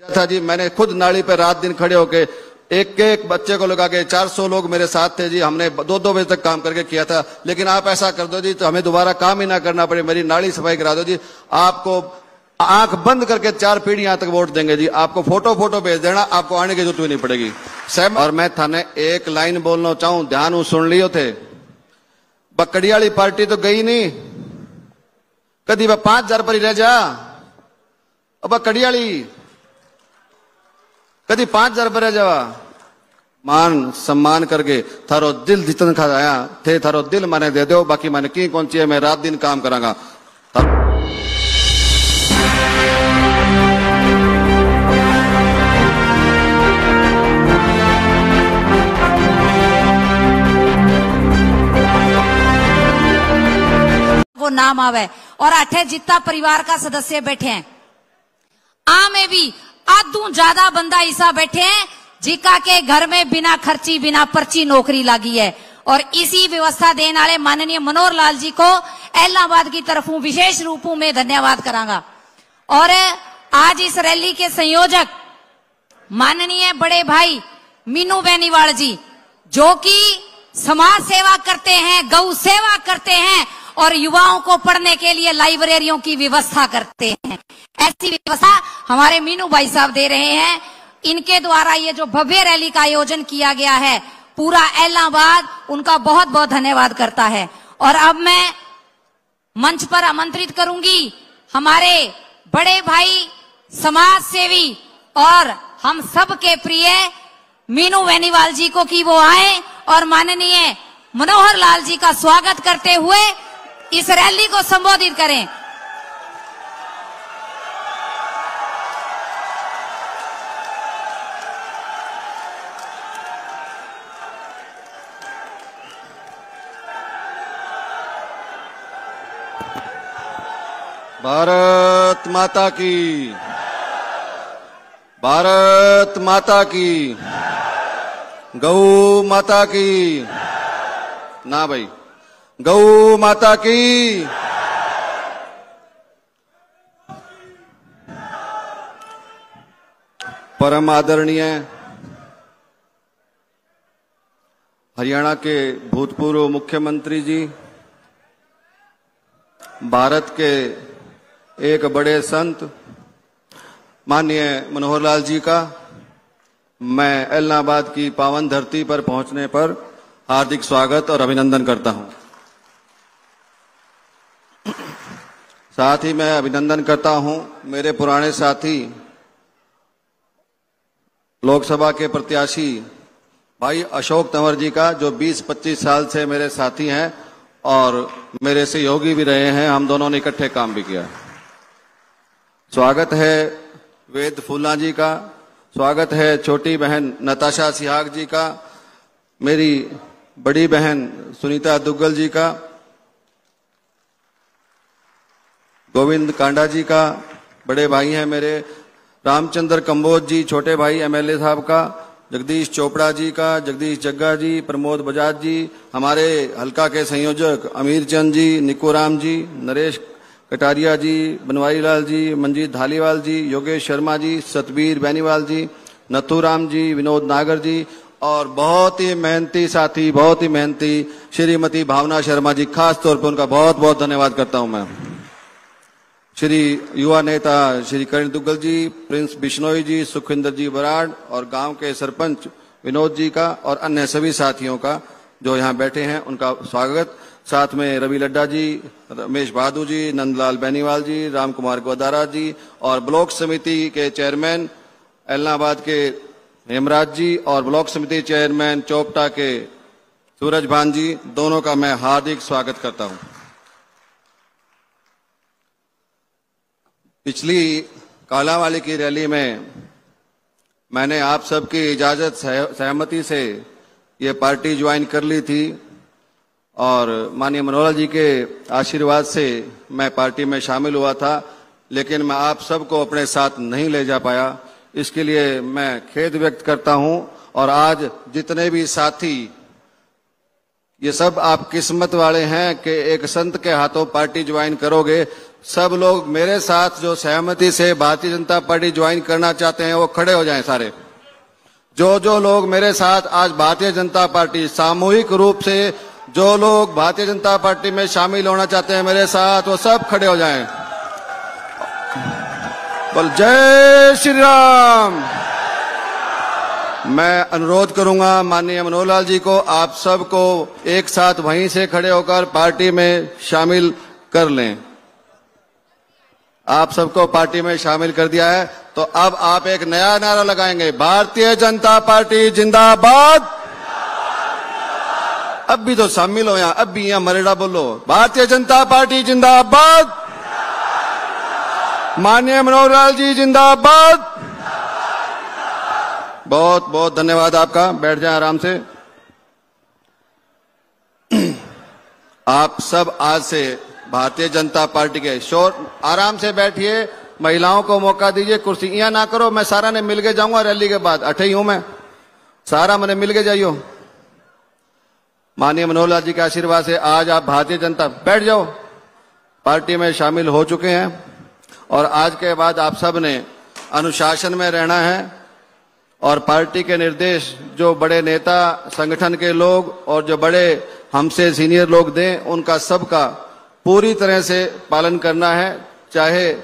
था जी। मैंने खुद नाली पे रात दिन खड़े होके एक एक बच्चे को लगा के 400 लोग मेरे साथ थे जी। हमने 2-2 बजे तक काम करके किया था। लेकिन आप ऐसा कर दो जी तो हमें दोबारा काम ही ना करना पड़े, मेरी नाली सफाई करा दो जी। आपको आंख बंद करके 4 पीढ़ियां तक वोट देंगे जी। आपको फोटो भेज देना, आपको आने की जरूरत भी नहीं पड़ेगी। और मैं थाने एक लाइन बोलना चाहूं, ध्यान सुन लियो थे। बकड़ियाली पार्टी तो गई नहीं कदी, वह 5000 पर ही रह जा। अब कड़ियाली कदी 5000 पर रह जावा। मान सम्मान करके थारो दिल जितन खाया थे, थारो दिल माने दे दो, बाकी माने की कौन चाहिए, मैं रात दिन काम करांगा। वो नाम आवे और अठे जितना परिवार का सदस्य बैठे हैं, आ में भी आधू ज्यादा बंदा ऐसा बैठे हैं जिका के घर में बिना खर्ची बिना पर्ची नौकरी लगी है। और इसी व्यवस्था देने वाले माननीय मनोहर लाल जी को इलाहाबाद की तरफों विशेष रूपों में धन्यवाद करांगा। और आज इस रैली के संयोजक माननीय बड़े भाई मीनू बेनीवाल जी, जो कि समाज सेवा करते हैं, गौ सेवा करते हैं और युवाओं को पढ़ने के लिए लाइब्रेरियों की व्यवस्था करते हैं। ऐसी व्यवस्था हमारे मीनू भाई साहब दे रहे हैं। इनके द्वारा ये जो भव्य रैली का आयोजन किया गया है, पूरा इलाहाबाद उनका बहुत बहुत धन्यवाद करता है। और अब मैं मंच पर आमंत्रित करूंगी हमारे बड़े भाई समाज सेवी और हम सब के प्रिय मीनू बेनीवाल जी को कि वो आए और माननीय मनोहर लाल जी का स्वागत करते हुए इस रैली को संबोधित करें। भारत माता की, भारत माता की, गौ माता की ना भाई, गौ माता की। परम आदरणीय हरियाणा के भूतपूर्व मुख्यमंत्री जी, भारत के एक बड़े संत माननीय मनोहर लाल जी का मैं इलाहाबाद की पावन धरती पर पहुंचने पर हार्दिक स्वागत और अभिनंदन करता हूं। साथ ही मैं अभिनंदन करता हूं मेरे पुराने साथी लोकसभा के प्रत्याशी भाई अशोक तंवर जी का, जो 20-25 साल से मेरे साथी हैं और मेरे सहयोगी भी रहे हैं। हम दोनों ने इकट्ठे काम भी किया। स्वागत है वेद फूला जी का, स्वागत है छोटी बहन नताशा सिहाग जी का, मेरी बड़ी बहन सुनीता दुग्गल जी का, गोविंद कांडा जी का, बड़े भाई हैं मेरे रामचंद्र कंबोज जी, छोटे भाई एमएलए साहब का, जगदीश चोपड़ा जी का, जगदीश जग्गा जी, प्रमोद बजाज जी, हमारे हल्का के संयोजक अमीर चंद जी, निकोराम जी, नरेश कटारिया जी, बनवारी लाल जी, मंजीत धालीवाल जी, योगेश शर्मा जी, सतबीर बेनीवाल जी, नथुराम जी, विनोद नागर जी और बहुत ही मेहनती साथी, बहुत ही मेहनती श्रीमती भावना शर्मा जी, खास तौर पर उनका बहुत बहुत धन्यवाद करता हूं मैं। श्री युवा नेता श्री करण दुग्गल जी, प्रिंस बिश्नोई जी, सुखविंदर जी बराड़ और गांव के सरपंच विनोद जी का और अन्य सभी साथियों का जो यहाँ बैठे हैं उनका स्वागत। साथ में रवि लड्डा जी, रमेश बहादुर जी, नंदलाल बेनीवाल जी, राम कुमार गोदारा जी और ब्लॉक समिति के चेयरमैन इलाहाबाद के हेमराज जी और ब्लॉक समिति चेयरमैन चोपटा के सूरज भान जी, दोनों का मैं हार्दिक स्वागत करता हूं। पिछली कालांवाली की रैली में मैंने आप सबकी इजाजत सहमति से ये पार्टी ज्वाइन कर ली थी और माननीय मनोहर जी के आशीर्वाद से मैं पार्टी में शामिल हुआ था, लेकिन मैं आप सबको अपने साथ नहीं ले जा पाया। इसके लिए मैं खेद व्यक्त करता हूं। और आज जितने भी साथी ये सब आप किस्मत वाले हैं कि एक संत के हाथों पार्टी ज्वाइन करोगे। सब लोग मेरे साथ जो सहमति से भारतीय जनता पार्टी ज्वाइन करना चाहते हैं वो खड़े हो जाएं सारे। जो लोग मेरे साथ आज भारतीय जनता पार्टी सामूहिक रूप से जो लोग भारतीय जनता पार्टी में शामिल होना चाहते हैं मेरे साथ, वो सब खड़े हो जाएं। बोल जय श्री राम। मैं अनुरोध करूंगा माननीय मनोहर लाल जी को, आप सबको एक साथ वहीं से खड़े होकर पार्टी में शामिल कर लें। आप सबको पार्टी में शामिल कर दिया है तो अब आप एक नया नारा लगाएंगे, भारतीय जनता पार्टी जिंदाबाद। अब भी तो शामिल हो यहाँ, अब भी यहाँ मरेड़ा बोलो, भारतीय जनता पार्टी जिंदाबाद, माननीय मनोहर लाल जी जिंदाबाद। बहुत बहुत धन्यवाद आपका। बैठ जाए आराम से। आप सब आज से भारतीय जनता पार्टी के शोर आराम से बैठिए, महिलाओं को मौका दीजिए, कुर्सी यहाँ ना करो। मैं सारा ने मिल के जाऊंगा रैली के बाद, अठे ही हूं मैं, सारा मैंने मिल के जाइयो। माननीय मनोहर लाल जी के आशीर्वाद से आज आप भारतीय जनता बैठ जाओ, पार्टी में शामिल हो चुके हैं और आज के बाद आप सब ने अनुशासन में रहना है और पार्टी के निर्देश जो बड़े नेता संगठन के लोग और जो बड़े हमसे सीनियर लोग दें उनका सबका पूरी तरह से पालन करना है, चाहे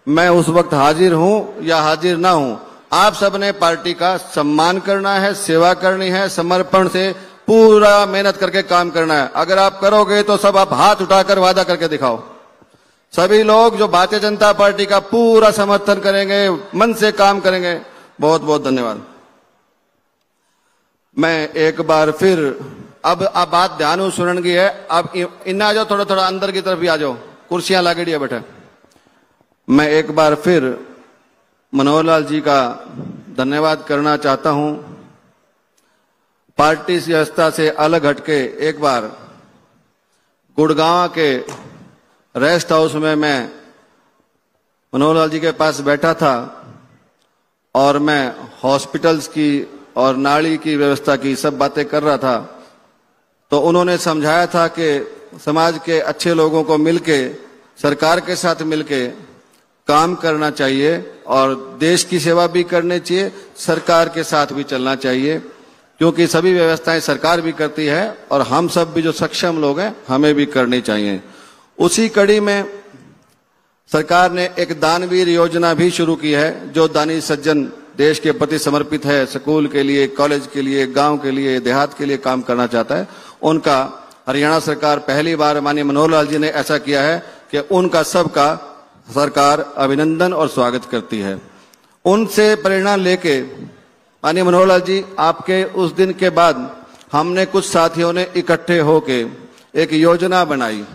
मैं उस वक्त हाजिर हूं या हाजिर ना हूं। आप सब ने पार्टी का सम्मान करना है, सेवा करनी है, समर्पण से पूरा मेहनत करके काम करना है। अगर आप करोगे तो सब आप हाथ उठाकर वादा करके दिखाओ। सभी लोग जो भारतीय जनता पार्टी का पूरा समर्थन करेंगे, मन से काम करेंगे। बहुत बहुत धन्यवाद। मैं एक बार फिर अब आप बात ध्यान सुनन की है। अब इन आ जाओ, थोड़ा थोड़ा अंदर की तरफ भी आ जाओ, कुर्सियां लागेड़ी है बेटा। मैं एक बार फिर मनोहर लाल जी का धन्यवाद करना चाहता हूं। पार्टी की व्यवस्था से अलग हटके एक बार गुड़गांव के रेस्ट हाउस में मैं मनोहर लाल जी के पास बैठा था और मैं हॉस्पिटल्स की और नाली की व्यवस्था की सब बातें कर रहा था। तो उन्होंने समझाया था कि समाज के अच्छे लोगों को मिलके, सरकार के साथ मिलके काम करना चाहिए और देश की सेवा भी करनी चाहिए, सरकार के साथ भी चलना चाहिए, क्योंकि सभी व्यवस्थाएं सरकार भी करती है और हम सब भी जो सक्षम लोग हैं हमें भी करनी चाहिए। उसी कड़ी में सरकार ने एक दानवीर योजना भी शुरू की है, जो दानी सज्जन देश के प्रति समर्पित है, स्कूल के लिए, कॉलेज के लिए, गांव के लिए, देहात के लिए काम करना चाहता है, उनका हरियाणा सरकार पहली बार माननीय मनोहर लाल जी ने ऐसा किया है कि उनका सबका सरकार अभिनंदन और स्वागत करती है। उनसे प्रेरणा लेके माननीय मनोहर लाल जी, आपके उस दिन के बाद हमने कुछ साथियों ने इकट्ठे होके एक योजना बनाई।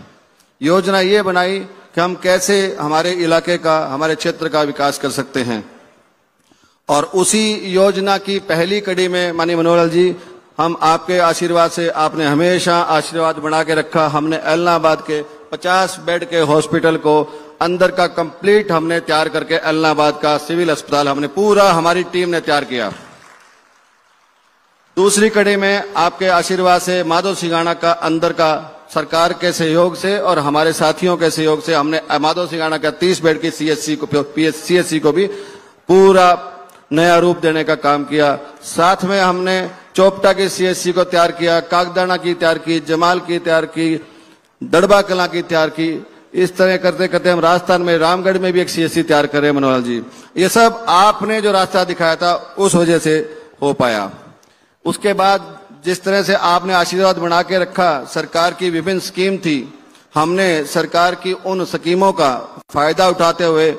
योजना ये बनाई कि हम कैसे हमारे इलाके का, हमारे क्षेत्र का विकास कर सकते हैं। और उसी योजना की पहली कड़ी में माननीय मनोहर लाल जी, हम आपके आशीर्वाद से, आपने हमेशा आशीर्वाद बना के रखा, हमने एलनाबाद के 50 बेड के हॉस्पिटल को अंदर का कंप्लीट हमने तैयार करके, एलनाबाद का सिविल अस्पताल हमने पूरा हमारी टीम ने तैयार किया। दूसरी कड़ी में आपके आशीर्वाद से माधव सिंघाना का अंदर का सरकार के सहयोग से और हमारे साथियों के सहयोग से हमने माधव सिंघाना का 30 बेड की सीएचसी को भी पूरा नया रूप देने का काम किया। साथ में हमने चोपटा की सीएचसी को तैयार किया, कागदाना की तैयार की, जमाल की तैयार की, दड़बा कला की तैयार की। इस तरह करते करते हम राजस्थान में रामगढ़ में भी एक सीएचसी तैयार कर रहे हैं। मनोहर जी, ये सब आपने जो रास्ता दिखाया था उस वजह से हो पाया। उसके बाद जिस तरह से आपने आशीर्वाद बना के रखा, सरकार की विभिन्न स्कीम थी, हमने सरकार की उन स्कीमों का फायदा उठाते हुए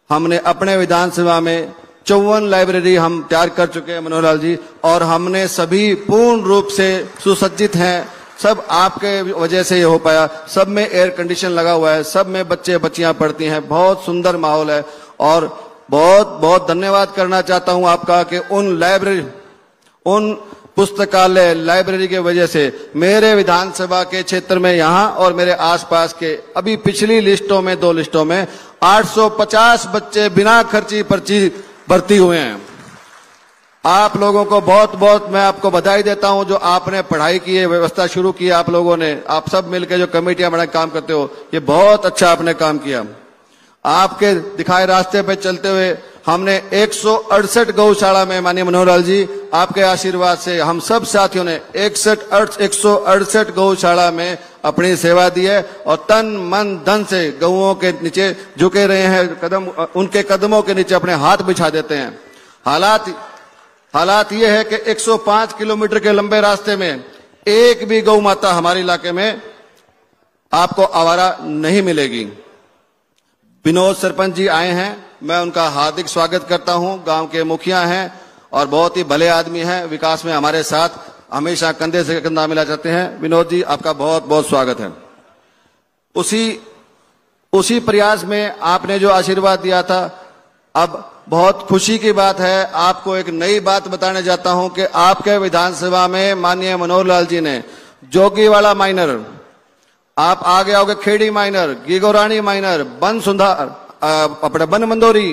हमने अपने विधानसभा में 54 लाइब्रेरी हम तैयार कर चुके हैं मनोहर लाल जी, और हमने सभी पूर्ण रूप से सुसज्जित हैं। सब आपके वजह से ये हो पाया। सब में एयर कंडीशन लगा हुआ है, सब में बच्चे बच्चियां पढ़ती हैं, बहुत सुंदर माहौल है। और बहुत बहुत धन्यवाद करना चाहता हूं आपका कि उन लाइब्रेरी, उन पुस्तकालय लाइब्रेरी के वजह से मेरे विधानसभा के क्षेत्र में यहाँ और मेरे आसपास के अभी पिछली लिस्टों में 2 लिस्टों में 850 बच्चे बिना खर्ची पर्ची भर्ती हुए हैं। आप लोगों को बहुत बहुत मैं आपको बधाई देता हूं, जो आपने पढ़ाई की है, व्यवस्था शुरू की है आप लोगों ने, आप सब मिलकर जो कमेटियां बना काम करते हो, ये बहुत अच्छा आपने काम किया। आपके दिखाए रास्ते पे चलते हुए हमने 168 गौशाला में, माननीय मनोहर लाल जी आपके आशीर्वाद से हम सब साथियों ने 168 गौशाला में अपनी सेवा दी है और तन मन धन से गौओं के नीचे झुके रहे हैं, उनके कदमों के नीचे अपने हाथ बिछा देते हैं। हालात ये है कि 105 किलोमीटर के लंबे रास्ते में एक भी गौ माता हमारे इलाके में आपको आवारा नहीं मिलेगी। विनोद सरपंच जी आए हैं, मैं उनका हार्दिक स्वागत करता हूं। गांव के मुखिया हैं और बहुत ही भले आदमी हैं, विकास में हमारे साथ हमेशा कंधे से कंधा मिला जाते हैं। विनोद जी आपका बहुत बहुत स्वागत है। उसी प्रयास में आपने जो आशीर्वाद दिया था, अब बहुत खुशी की बात है, आपको एक नई बात बताने जाता हूं कि आपके विधानसभा में माननीय मनोहर लाल जी ने जोगीवाला माइनर, आप आगे आओगे खेड़ी माइनर, गिगोरानी माइनर, बन सुधार, अपने Ban Mandori,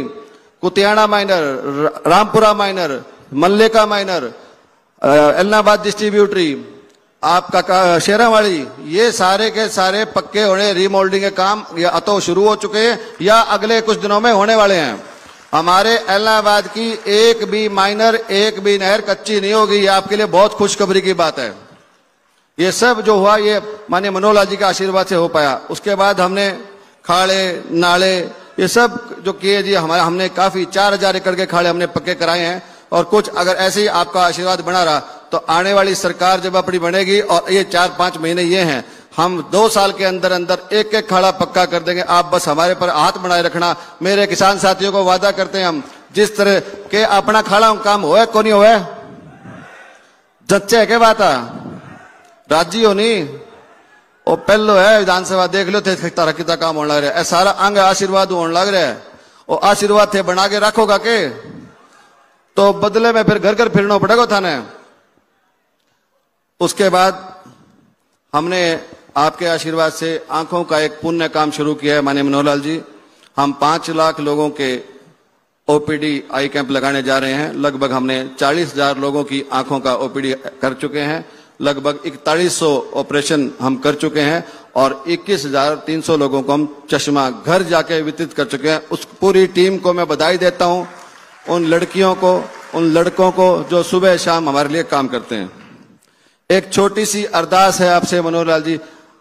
Kutiyana minor, Rampura minor, Malleka minor, Ellenabad distributary, आपका शेरावाड़ी, ये सारे के सारे पक्के होने, रीमोल्डिंग के काम या तो शुरू हो चुके हैं या अगले कुछ दिनों में होने वाले हैं। हमारे एलनाबाद की एक भी माइनर, एक भी नहर कच्ची नहीं होगी, ये आपके लिए बहुत खुशखबरी की बात है। ये सब जो हुआ ये माननीय मनोहर लाल जी के आशीर्वाद से हो पाया। उसके बाद हमने खाड़े नाले ये सब जो किए जी, हमने काफी 4000 एकड़ के खाड़े हमने पक्के कराए हैं और कुछ अगर ऐसे ही आपका आशीर्वाद बना रहा तो आने वाली सरकार जब अपनी बनेगी और ये 4-5 महीने ये हैं, हम 2 साल के अंदर अंदर एक एक खाड़ा पक्का कर देंगे। आप बस हमारे पर हाथ बनाए रखना। मेरे किसान साथियों को वादा करते हैं हम, जिस तरह के अपना खाड़ा काम होए को नहीं होए, जच्चे के बात राजी हो नहीं, वो पहलो है विधानसभा देख लो थे तारा कितना काम होने लग रहा है, सारा अंग आशीर्वाद होने लग रहा है। वो आशीर्वाद थे बना के रखोगा के तो बदले में फिर घर घर फिरना पड़ेगा थाने। उसके बाद हमने आपके आशीर्वाद से आंखों का एक पुण्य काम शुरू किया है माननीय मनोहर लाल जी। हम 5 लाख लोगों के ओपीडी आई कैंप लगाने जा रहे हैं। लगभग हमने 40,000 लोगों की आंखों का ओपीडी कर चुके हैं, लगभग 4100 ऑपरेशन हम कर चुके हैं और 21,300 लोगों को हम चश्मा घर जाके वितरित कर चुके हैं। उस पूरी टीम को मैं बधाई देता हूं, उन लड़कियों को, उन लड़कों को जो सुबह शाम हमारे लिए काम करते हैं। एक छोटी सी अरदास है आपसे मनोहर लाल जी,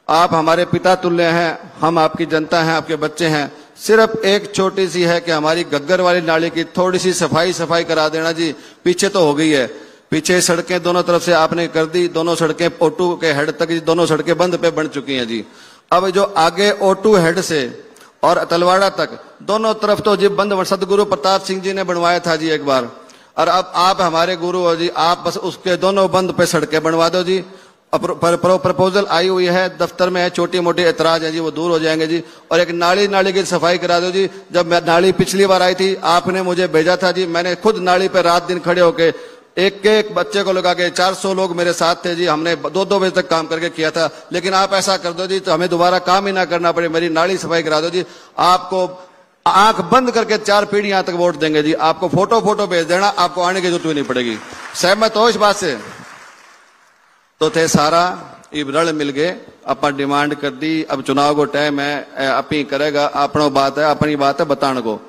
आप हमारे पिता तुल्य हैं, हम आपकी जनता हैं, आपके बच्चे हैं। सिर्फ एक छोटी सी है कि हमारी गग्गर वाली नाली की थोड़ी सी सफाई करा देना जी। पीछे तो हो गई है, पीछे सड़कें दोनों तरफ से आपने कर दी, दोनों सड़कें ओटू के हेड तक दोनों सड़कें बंद पे बन चुकी हैं जी। अब जो आगे ओटू हेड से और तलवाड़ा तक दोनों तरफ तो जी बंद, सदगुरु प्रताप सिंह जी ने बनवाया था जी एक बार, और अब आप हमारे गुरु हो जी, आप बस उसके दोनों बंद पे सड़कें बनवा दो जी। प्रपोजल आई हुई है, दफ्तर में है, छोटी मोटी एतराज है जी, वो दूर हो जाएंगे जी। और एक नाली की सफाई करा दो जी। जब मैं नाली पिछली बार आई थी आपने मुझे भेजा था जी, मैंने खुद नाली पे रात दिन खड़े होके एक बच्चे को लगा के 400 लोग मेरे साथ थे जी, हमने 2-2 बजे तक काम करके किया था। लेकिन आप ऐसा कर दो जी तो हमें दोबारा काम ही ना करना पड़े, मेरी नाली सफाई करा दो जी। आपको आंख बंद करके 4 पीढ़ियां तक वोट देंगे जी। आपको फोटो भेज देना, आपको आने की जरूरत भी नहीं पड़ेगी। सहमत हो इस बात से? तो थे सारा इबरल मिल गए, अपन डिमांड कर दी। अब चुनाव को टाइम है, अपनी करेगा, अपनो बात है, अपनी बात है बताने को।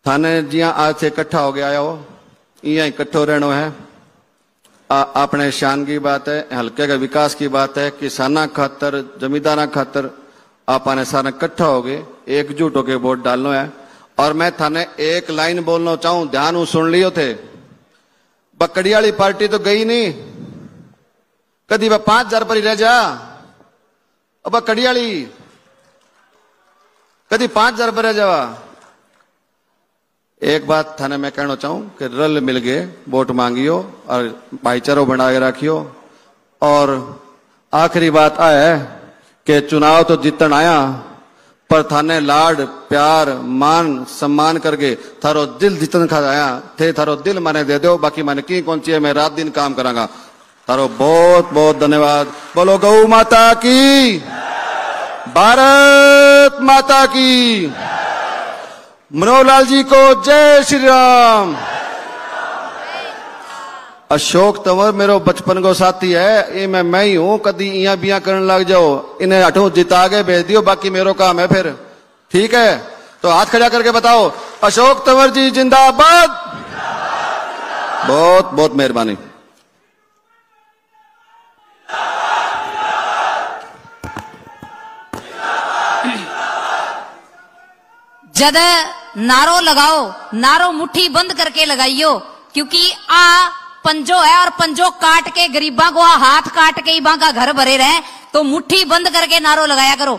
थाने जिया आज से इकट्ठा हो गया हो, इं इकट्ठो रहना है। अपने शान की बात है, हल्के का विकास की बात है, किसाना खातर, जमींदारा खातर आपने सारा इकट्ठा हो गए, एकजुट होके वोट डालना है। और मैं थाने एक लाइन बोलना चाहूं, ध्यान सुन लियो थे। बकड़ी वाली पार्टी तो गई नहीं, कदी वह 5,000 पर ही रह जा। अब बकड़ी वाली कदी 5,000 पर रह जावा। एक बात थाने में कहना चाहूं कि रल मिल गए वोट मांगियो और भाईचारा बना के रखियो। और आखिरी बात है कि चुनाव तो जीतन आया, पर थाने लाड प्यार मान सम्मान करके थारो दिल जीतन खा आया थे। थारो दिल माने दे दो, बाकी माने की कौन चाहिए, मैं रात दिन काम करांगा। थारो बहुत बहुत धन्यवाद। बोलो गौ माता की, भारत माता की, मनोहर लाल जी को जय श्री राम। अशोक तंवर मेरो बचपन को साथी है, ये मैं ही हूं, कदी इया बिया करने लग जाओ, इन्हें हटो जिता के भेज दियो, बाकी मेरो काम है फिर। ठीक है, तो हाथ खड़ा करके बताओ, अशोक तंवर जी जिंदाबाद। बहुत बहुत मेहरबानी। जद नारो लगाओ, नारो मुट्ठी बंद करके लगाइयो, क्योंकि आ पंजो है और पंजो काट के गरीबा को हाथ काट के ही बां का घर भरे रहे, तो मुट्ठी बंद करके नारो लगाया करो।